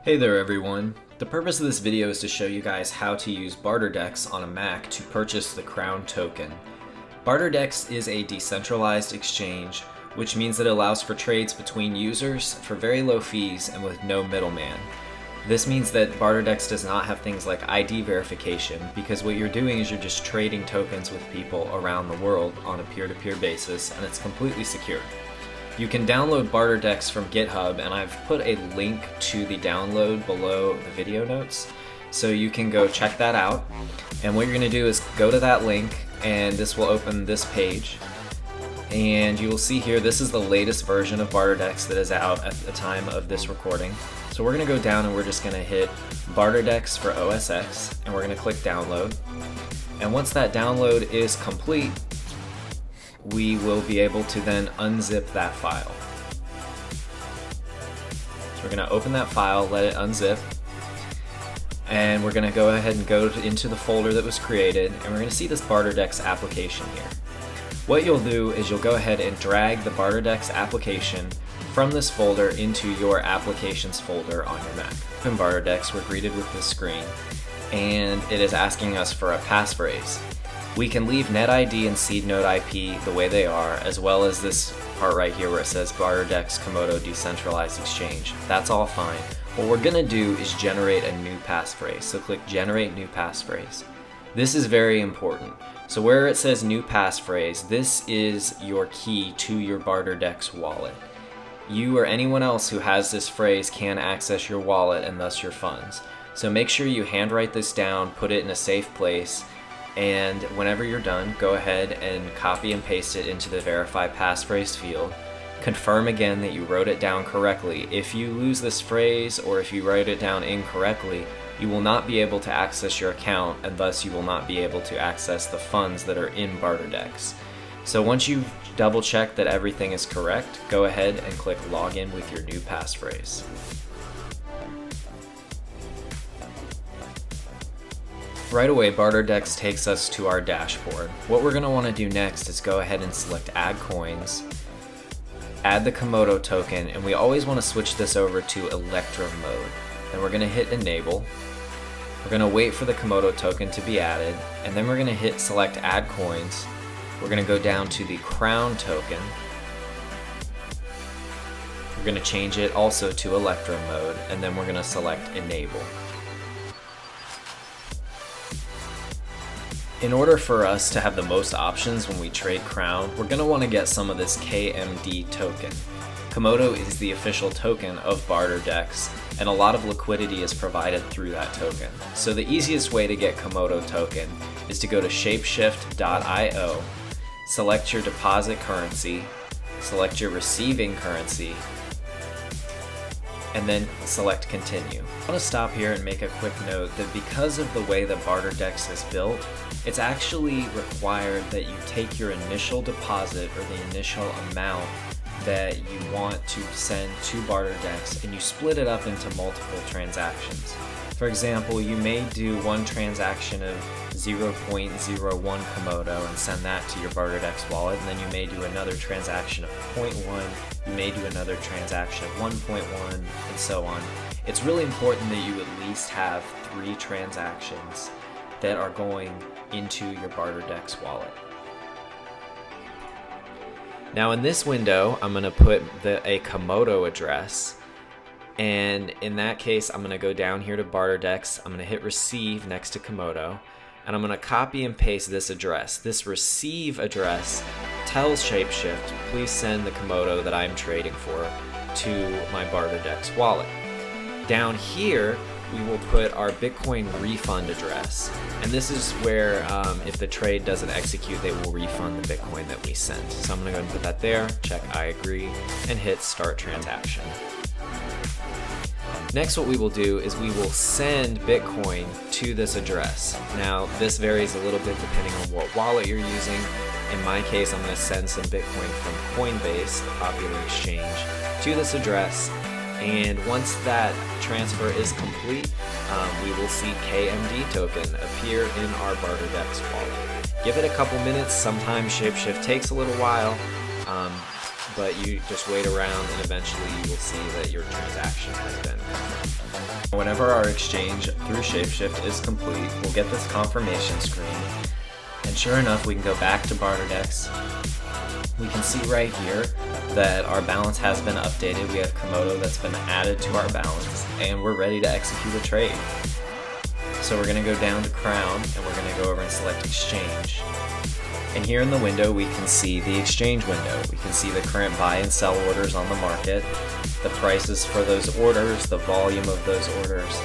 Hey there everyone. The purpose of this video is to show you guys how to use BarterDEX on a Mac to purchase the Crown token. BarterDEX is a decentralized exchange, which means that it allows for trades between users for very low fees and with no middleman. This means that BarterDEX does not have things like ID verification, because what you're doing is you're just trading tokens with people around the world on a peer-to-peer basis, and it's completely secure. You can download BarterDEX from GitHub, and I've put a link to the download below the video notes, so you can go check that out. And what you're going to do is go to that link, and this will open this page. And you will see here, this is the latest version of BarterDEX that is out at the time of this recording. So we're going to go down and we're just going to hit BarterDEX for OS X, and we're going to click download. And once that download is complete, we will be able to then unzip that file. So we're going to open that file, let it unzip, and we're going to go ahead and go into the folder that was created, and we're going to see this BarterDEX application here. What you'll do is you'll go ahead and drag the BarterDEX application from this folder into your applications folder on your Mac. In BarterDEX, we're greeted with this screen, and it is asking us for a passphrase. We can leave NetID and seed node IP the way they are, as well as this part right here where it says BarterDEX Komodo Decentralized Exchange. That's all fine. What we're going to do is generate a new passphrase. So click Generate New Passphrase. This is very important. So where it says New Passphrase, this is your key to your BarterDEX wallet. You or anyone else who has this phrase can access your wallet and thus your funds. So make sure you handwrite this down, put it in a safe place, and whenever you're done, go ahead and copy and paste it into the Verify Passphrase field. Confirm again that you wrote it down correctly. If you lose this phrase or if you write it down incorrectly, you will not be able to access your account, and thus you will not be able to access the funds that are in BarterDEX. So once you've double checked that everything is correct, go ahead and click Login with your new passphrase. Right away, BarterDEX takes us to our dashboard. What we're going to want to do next is go ahead and select Add Coins, add the Komodo token, and we always want to switch this over to Electrum mode. Then we're going to hit Enable. We're going to wait for the Komodo token to be added, and then we're going to hit Select Add Coins. We're going to go down to the Crown token. We're going to change it also to Electrum mode, and then we're going to select Enable. In order for us to have the most options when we trade Crown, we're going to want to get some of this KMD token. Komodo is the official token of BarterDEX, and a lot of liquidity is provided through that token. So the easiest way to get Komodo token is to go to shapeshift.io, select your deposit currency, select your receiving currency, and then select Continue. I want to stop here and make a quick note that because of the way that BarterDEX is built, it's actually required that you take your initial deposit or the initial amount that you want to send to BarterDEX and you split it up into multiple transactions. For example, you may do one transaction of 0.01 Komodo and send that to your BarterDEX wallet, and then you may do another transaction of 0.1, you may do another transaction of 1.1, and so on. It's really important that you at least have 3 transactions that are going into your BarterDEX wallet. Now in this window, I'm going to put a Komodo address, and in that case, I'm going to go down here to BarterDEX, I'm going to hit Receive next to Komodo, and I'm going to copy and paste this address. This receive address tells Shapeshift, please send the Komodo that I'm trading for to my BarterDEX wallet. Down here, we will put our Bitcoin refund address, and this is where if the trade doesn't execute, they will refund the Bitcoin that we sent. So I'm going to go ahead and put that there, check I agree, and hit Start Transaction. Next, what we will do is we will send Bitcoin to this address. Now, this varies a little bit depending on what wallet you're using. In my case, I'm going to send some Bitcoin from Coinbase, a popular exchange, to this address. And once that transfer is complete, we will see KMD token appear in our BarterDEX wallet. Give it a couple minutes. Sometimes Shapeshift takes a little while, but you just wait around and eventually you will see that your transaction has been confirmed. Whenever our exchange through Shapeshift is complete, we'll get this confirmation screen, and sure enough, we can go back to BarterDEX. We can see right here that our balance has been updated. We have Komodo that's been added to our balance, and we're ready to execute a trade. So we're going to go down to Crown, and we're going to go over and select Exchange. And here in the window, we can see the exchange window. We can see the current buy and sell orders on the market, the prices for those orders, the volume of those orders,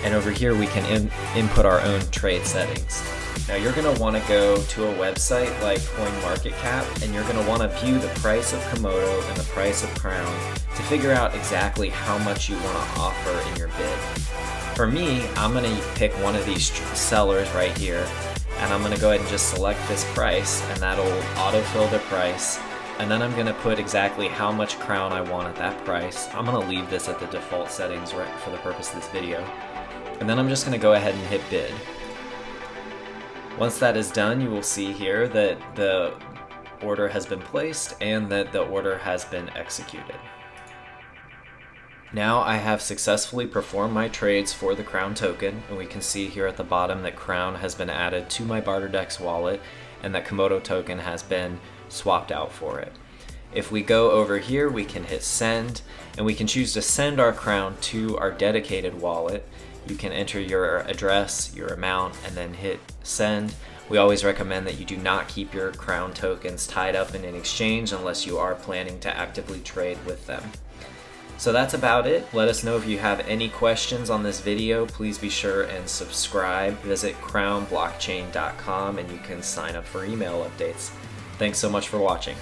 and over here we can input our own trade settings. Now you're going to want to go to a website like CoinMarketCap, and you're going to want to view the price of Komodo and the price of Crown to figure out exactly how much you want to offer in your bid. For me, I'm going to pick one of these sellers right here, and I'm going to go ahead and just select this price, and that'll autofill the price. And then I'm going to put exactly how much Crown I want at that price. I'm going to leave this at the default settings right for the purpose of this video. And then I'm just going to go ahead and hit bid. Once that is done, you will see here that the order has been placed and that the order has been executed. Now I have successfully performed my trades for the Crown token, and we can see here at the bottom that Crown has been added to my BarterDEX wallet and that Komodo token has been swapped out for it. If we go over here, we can hit send, and we can choose to send our Crown to our dedicated wallet. You can enter your address, your amount, and then hit send. We always recommend that you do not keep your Crown tokens tied up in an exchange unless you are planning to actively trade with them. So that's about it. Let us know if you have any questions on this video. Please be sure and subscribe. Visit crownblockchain.com and you can sign up for email updates. Thanks so much for watching.